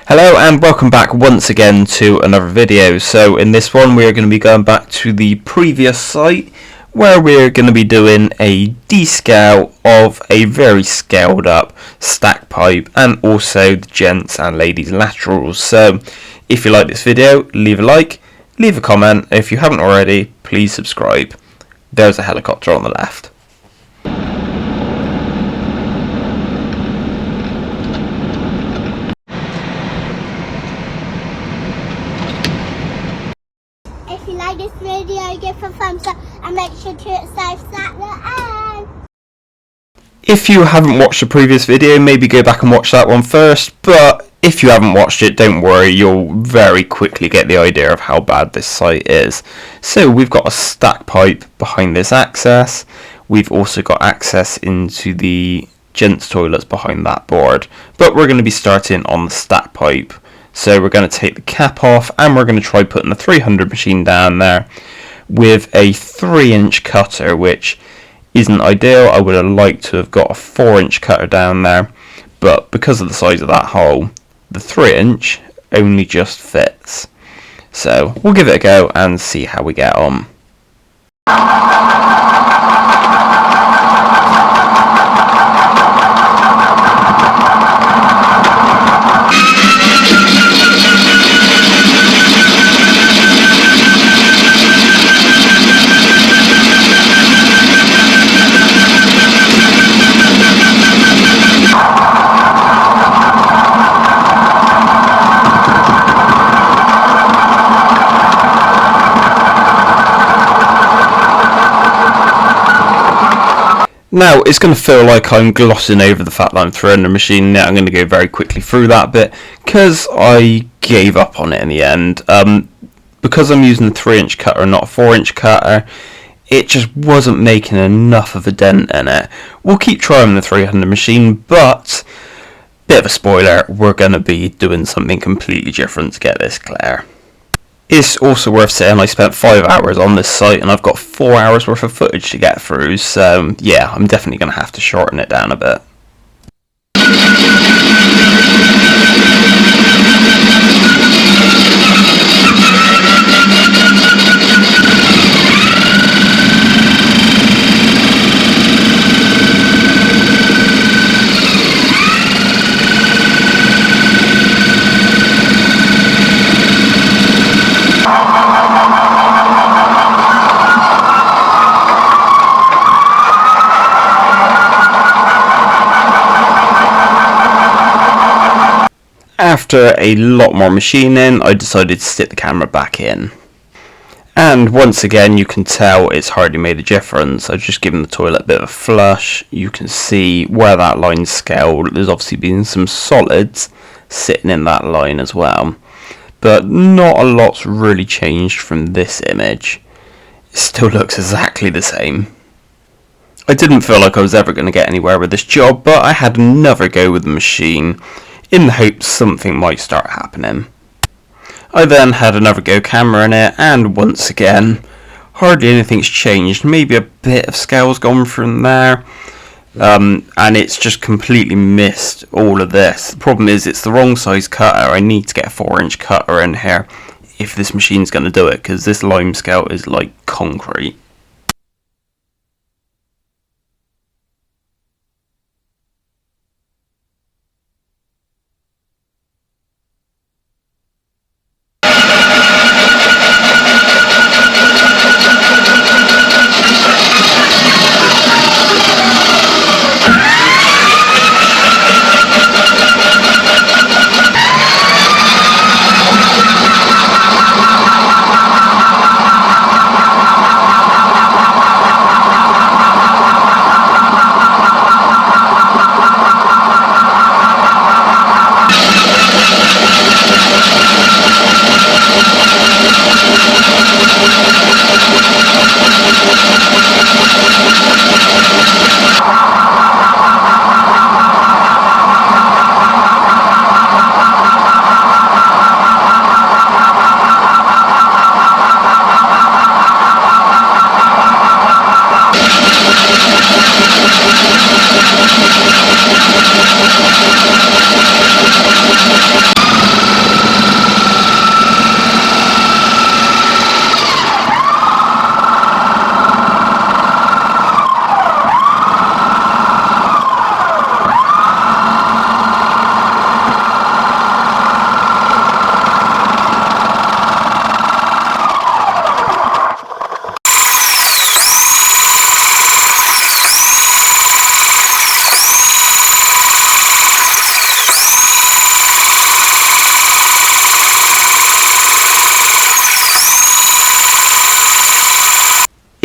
Hello and welcome back once again to another video. So in this one we are going to be going back to the previous site where we're going to be doing a descale of a very scaled up stack pipe and also the gents and ladies laterals. So if you like this video, leave a like, leave a comment. If you haven't already, please subscribe. There's a helicopter on the left. If you like this video, give a thumbs up and make sure to hit subscribe at the end. If you haven't watched the previous video, maybe go back and watch that one first, but if you haven't watched it, don't worry, you'll very quickly get the idea of how bad this site is. So we've got a stack pipe behind this access. We've also got access into the gents toilets behind that board, but we're going to be starting on the stack pipe. So we're going to take the cap off and we're going to try putting the 300 machine down there with a 3-inch cutter, which isn't ideal. I would have liked to have got a 4-inch cutter down there, but because of the size of that hole, the 3-inch only just fits. So we'll give it a go and see how we get on. Now, it's going to feel like I'm glossing over the fact that I'm throwing the machine. Now I'm going to go very quickly through that bit because I gave up on it in the end. Because I'm using a 3-inch cutter and not a 4-inch cutter, it just wasn't making enough of a dent in it. We'll keep trying the 300 machine, but, bit of a spoiler, we're going to be doing something completely different to get this clear. It's also worth saying I spent 5 hours on this site and I've got 4 hours worth of footage to get through, so yeah, I'm definitely going to have to shorten it down a bit. After a lot more machining, I decided to stick the camera back in. And once again, you can tell it's hardly made a difference. I've just given the toilet a bit of a flush. You can see where that line's scaled. There's obviously been some solids sitting in that line as well. But not a lot's really changed from this image. It still looks exactly the same. I didn't feel like I was ever going to get anywhere with this job, but I had another go with the machine, in the hopes something might start happening. I then had another go camera in it, and once again, hardly anything's changed. Maybe a bit of scale's gone from there, and it's just completely missed all of this. The problem is it's the wrong size cutter. I need to get a 4-inch cutter in here if this machine's going to do it, because this lime scale is like concrete.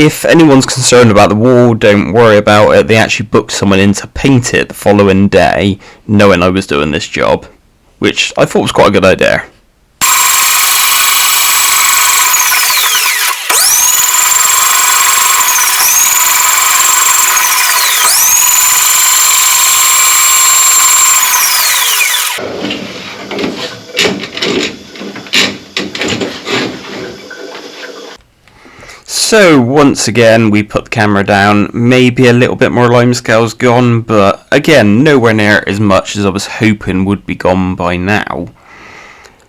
If anyone's concerned about the wall, don't worry about it. They actually booked someone in to paint it the following day, knowing I was doing this job, which I thought was quite a good idea. So once again we put the camera down, maybe a little bit more limescale's gone, but again nowhere near as much as I was hoping would be gone by now.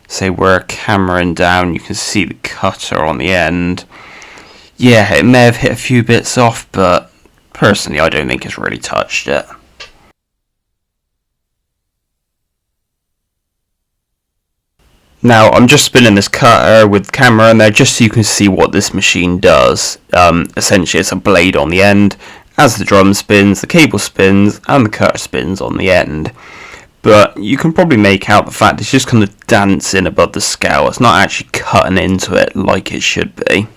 So we're cameraing down, you can see the cutter on the end. Yeah, it may have hit a few bits off, but personally I don't think it's really touched it. Now I'm just spinning this cutter with the camera in there just so you can see what this machine does. Essentially it's a blade on the end. As the drum spins, the cable spins and the cutter spins on the end. But you can probably make out the fact it's just kind of dancing above the scale. It's not actually cutting into it like it should be.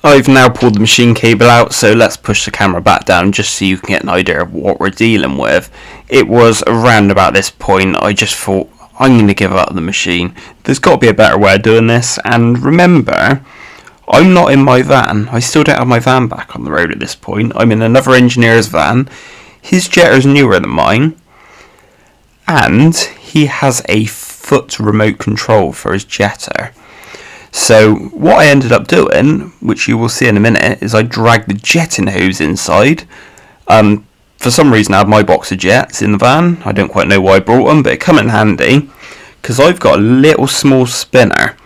I've now pulled the machine cable out, so let's push the camera back down just so you can get an idea of what we're dealing with. It was around about this point I just thought, I'm going to give up the machine. There's got to be a better way of doing this, and remember, I'm not in my van. I still don't have my van back on the road at this point. I'm in another engineer's van. His jetter's newer than mine, and he has a foot remote control for his jetter. So what I ended up doing, which you will see in a minute, is I dragged the jetting hose inside. For some reason I had my box of jets in the van. I don't quite know why I brought them, but it come in handy because I've got a little small spinner.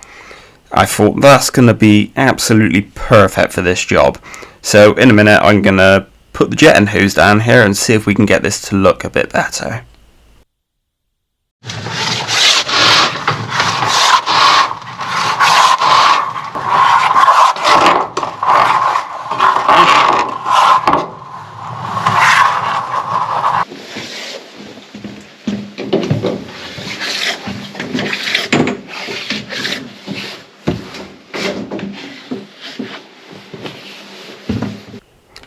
I thought that's going to be absolutely perfect for this job. So in a minute I'm going to put the jetting hose down here and see if we can get this to look a bit better.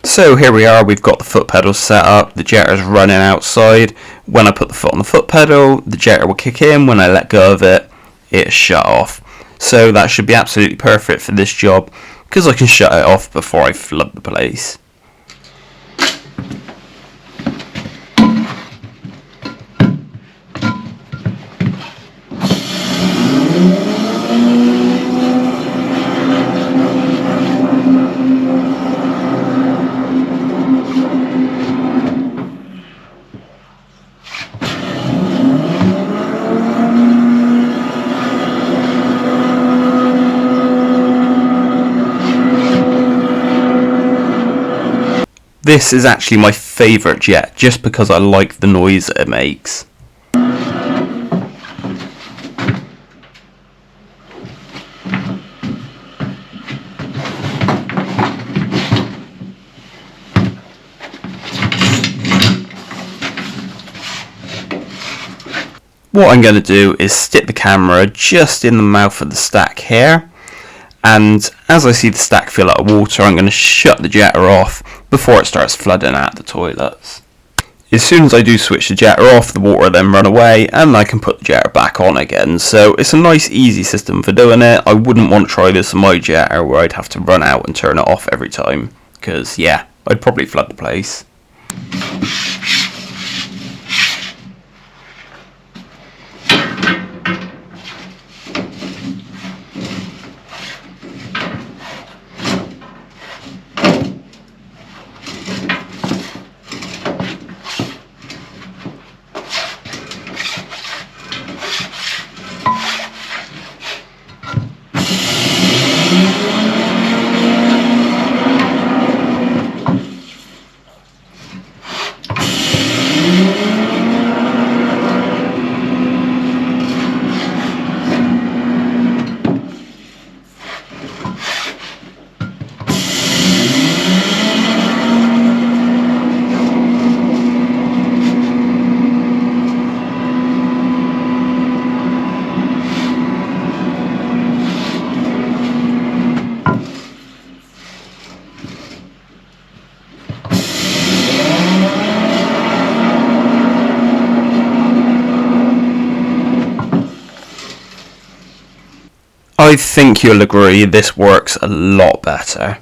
So here we are, we've got the foot pedals set up, the jetter's running outside. When I put the foot on the foot pedal, the jetter will kick in. When I let go of it, it's shut off. So that should be absolutely perfect for this job, because I can shut it off before I flood the place. This is actually my favourite jet, just because I like the noise that it makes. What I'm going to do is stick the camera just in the mouth of the stack here, and as I see the stack fill out of water, I'm going to shut the jetter off before it starts flooding out the toilets. As soon as I do switch the jetter off, the water then run away and I can put the jetter back on again. So it's a nice easy system for doing it. I wouldn't want to try this on my jetter where I'd have to run out and turn it off every time, because yeah, I'd probably flood the place. I think you'll agree this works a lot better.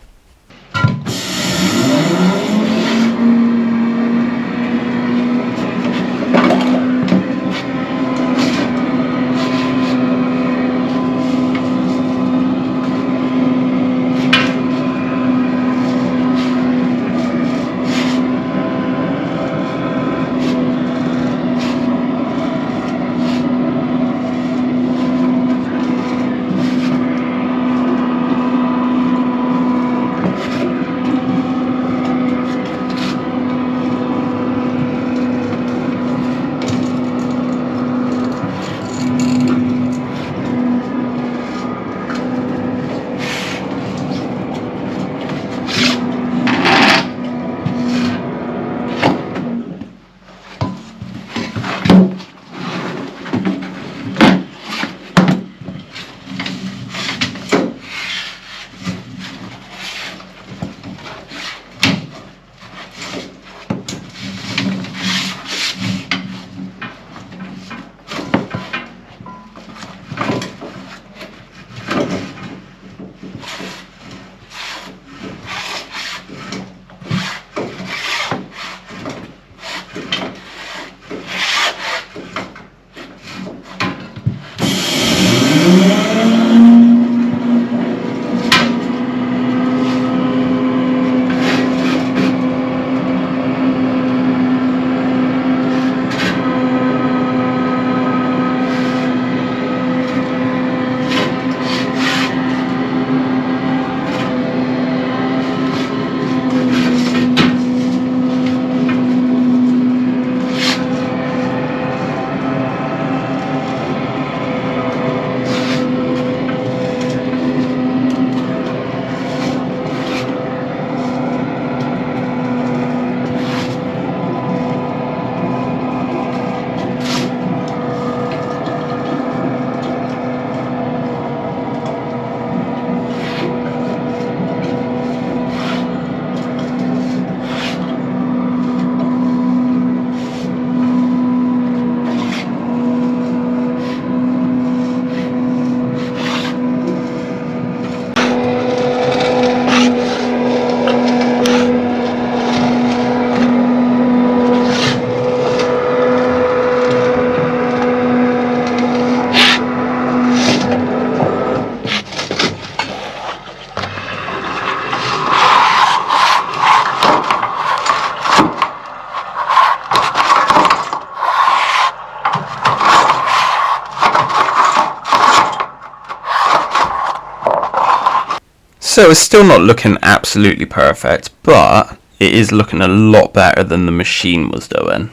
So it's still not looking absolutely perfect, but it is looking a lot better than the machine was doing.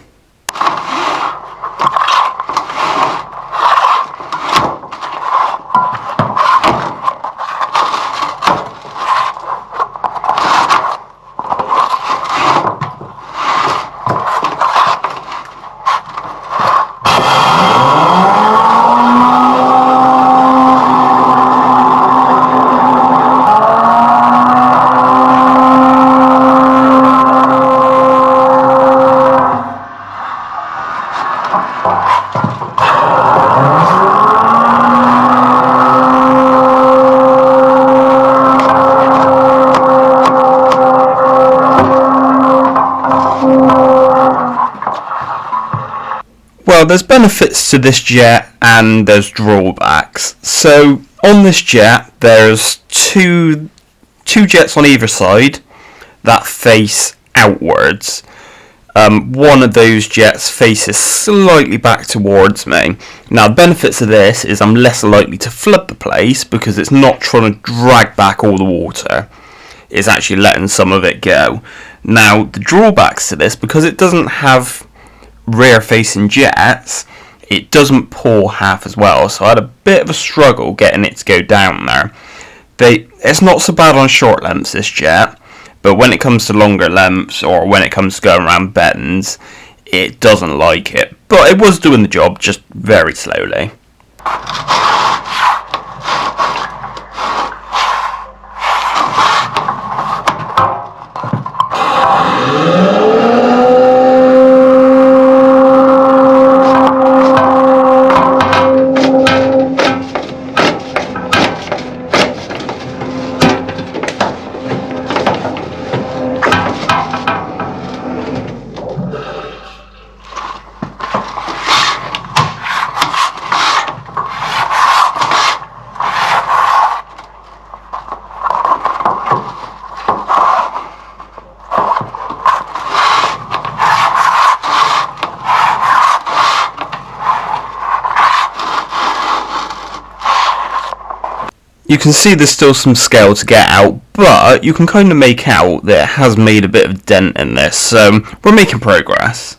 Well, there's benefits to this jet and there's drawbacks. So on this jet, there's two jets on either side that face outwards. One of those jets faces slightly back towards me. Now, the benefits of this is I'm less likely to flood the place because it's not trying to drag back all the water. It's actually letting some of it go. Now, the drawbacks to this, because it doesn't have rear facing jets, it doesn't pour half as well, so I had a bit of a struggle getting it to go down there. It's not so bad on short lengths, this jet, but when it comes to longer lengths or when it comes to going around bends, it doesn't like it. But it was doing the job, just very slowly. You can see there's still some scale to get out, but you can kind of make out that it has made a bit of a dent in this, so we're making progress.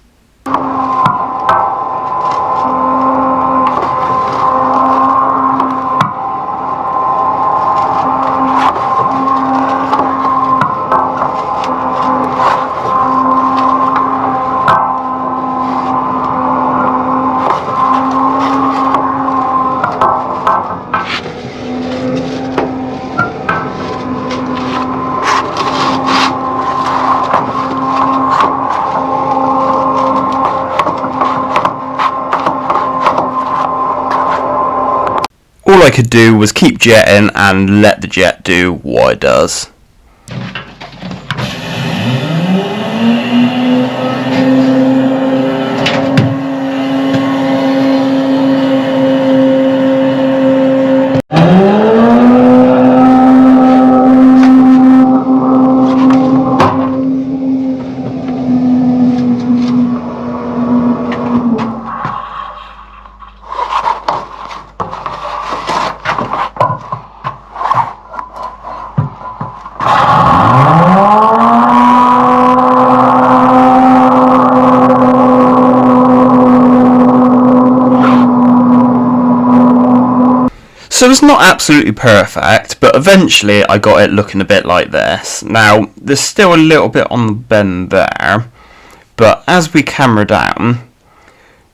All I could do was keep jetting and let the jet do what it does. So it's not absolutely perfect, but eventually I got it looking a bit like this. Now, there's still a little bit on the bend there, but as we camera down,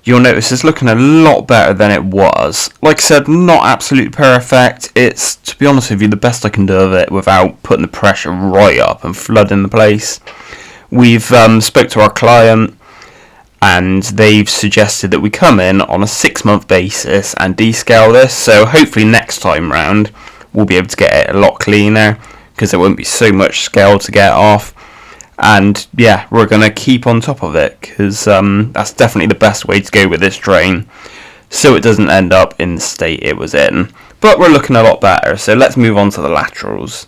you'll notice it's looking a lot better than it was. Like I said, not absolutely perfect. It's, to be honest with you, the best I can do of it without putting the pressure right up and flooding the place. We've spoke to our client, and they've suggested that we come in on a 6-month basis and descale this, so hopefully next time round we'll be able to get it a lot cleaner because there won't be so much scale to get off. And yeah, we're going to keep on top of it because that's definitely the best way to go with this drain, so it doesn't end up in the state it was in. But we're looking a lot better, so let's move on to the laterals.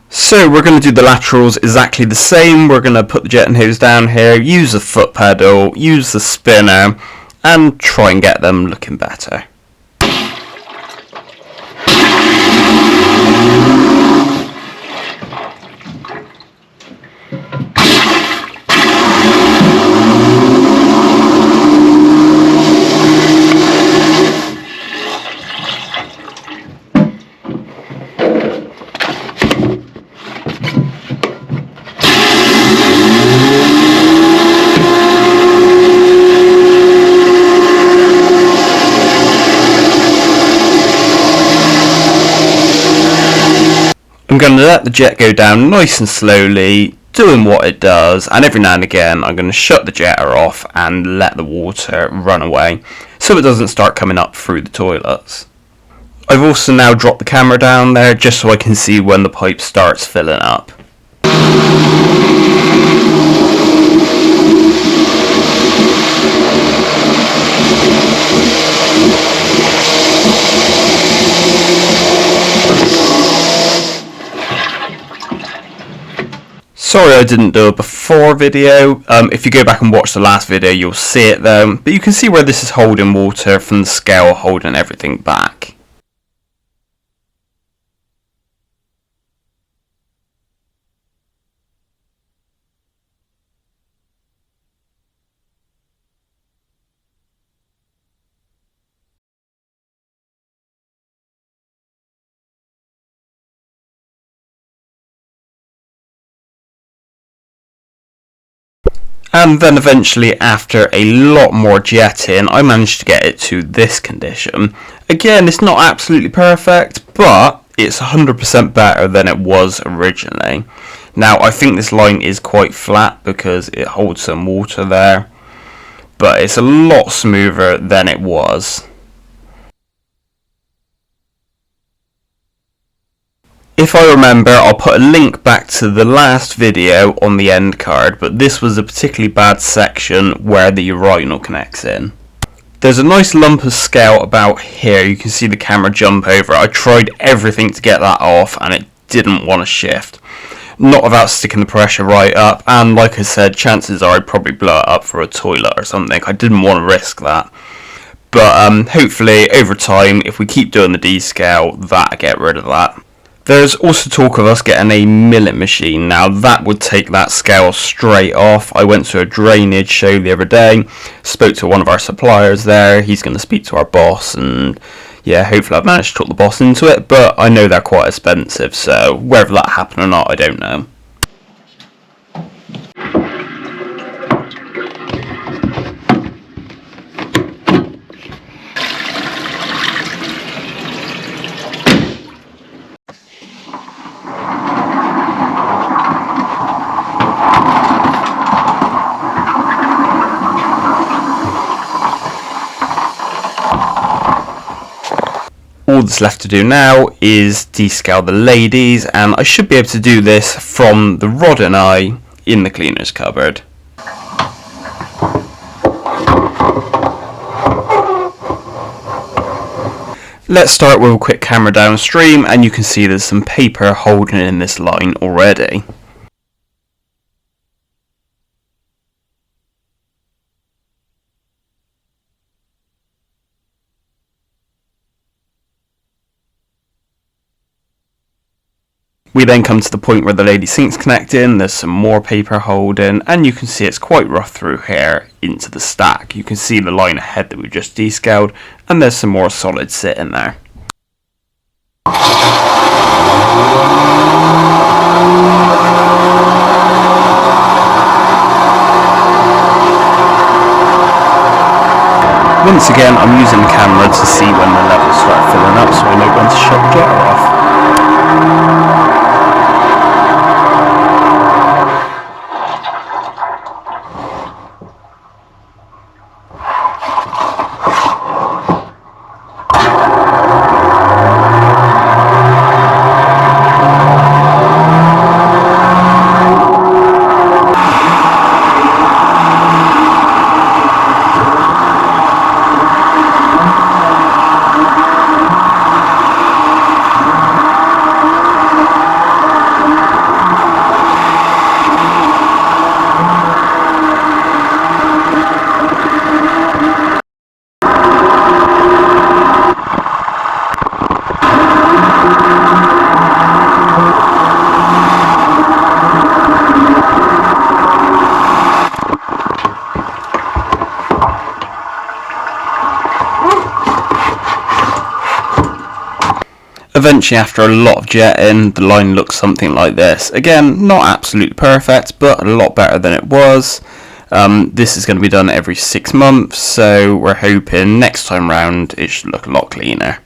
So we're going to do the laterals exactly the same. We're going to put the jetting hose down here, use the foot pedal, use the spinner, and try and get them looking better. I'm going to let the jet go down nice and slowly, doing what it does, and every now and again I'm going to shut the jetter off and let the water run away so it doesn't start coming up through the toilets. I've also now dropped the camera down there just so I can see when the pipe starts filling up. Sorry I didn't do a before video. If you go back and watch the last video you'll see it though, but you can see where this is holding water from the scale holding everything back. And then eventually, after a lot more jetting, I managed to get it to this condition. Again, it's not absolutely perfect, but it's 100% better than it was originally. Now, I think this line is quite flat because it holds some water there, but it's a lot smoother than it was. If I remember, I'll put a link back to the last video on the end card, but this was a particularly bad section where the urinal connects in. There's a nice lump of scale about here, you can see the camera jump over. I tried everything to get that off and it didn't want to shift. Not without sticking the pressure right up, and like I said, chances are I'd probably blow it up for a toilet or something. I didn't want to risk that. But hopefully over time, if we keep doing the descale, that'll get rid of that. There's also talk of us getting a milling machine. Now that would take that scale straight off. I went to a drainage show the other day, spoke to one of our suppliers there. He's going to speak to our boss, and yeah, hopefully I've managed to talk the boss into it, but I know they're quite expensive, so whether that happened or not, I don't know. All that's left to do now is descale the ladies, and I should be able to do this from the rod and eye in the cleaner's cupboard. Let's start with a quick camera downstream, and you can see there's some paper holding in this line already. We then come to the point where the lady sink's connecting, there's some more paper holding, and you can see it's quite rough through here into the stack. You can see the line ahead that we just descaled, and there's some more solid sitting there. Once again, I'm using the camera to see when the levels start filling up, so I know when to shut the jetter off. Eventually, after a lot of jetting, the line looks something like this. Again, not absolutely perfect, but a lot better than it was. This is going to be done every 6 months, so we're hoping next time round it should look a lot cleaner.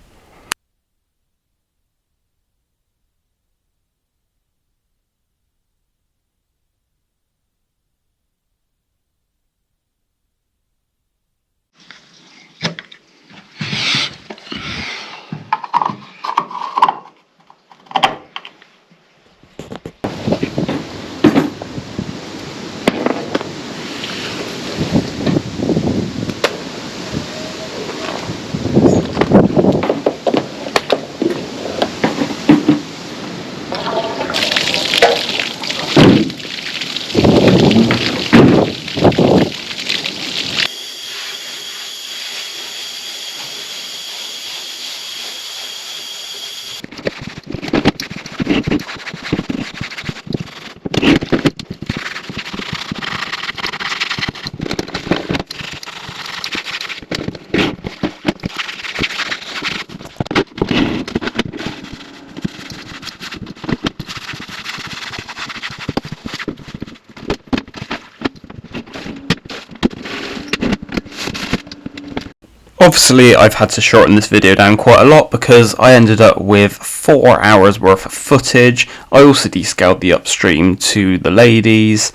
Obviously, I've had to shorten this video down quite a lot because I ended up with 4 hours worth of footage. I also descaled the upstream to the ladies.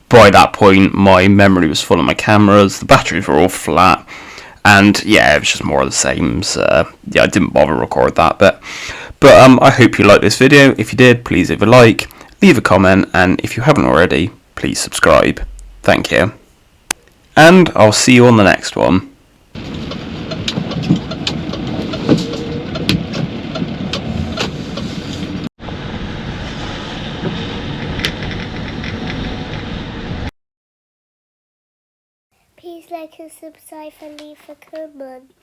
By that point, my memory was full of my cameras, the batteries were all flat, and yeah, it was just more of the same, so yeah, I didn't bother record that bit. But I hope you liked this video. If you did, please leave a like, leave a comment, and if you haven't already, please subscribe. Thank you. And I'll see you on the next one. Please like and subscribe and leave a comment.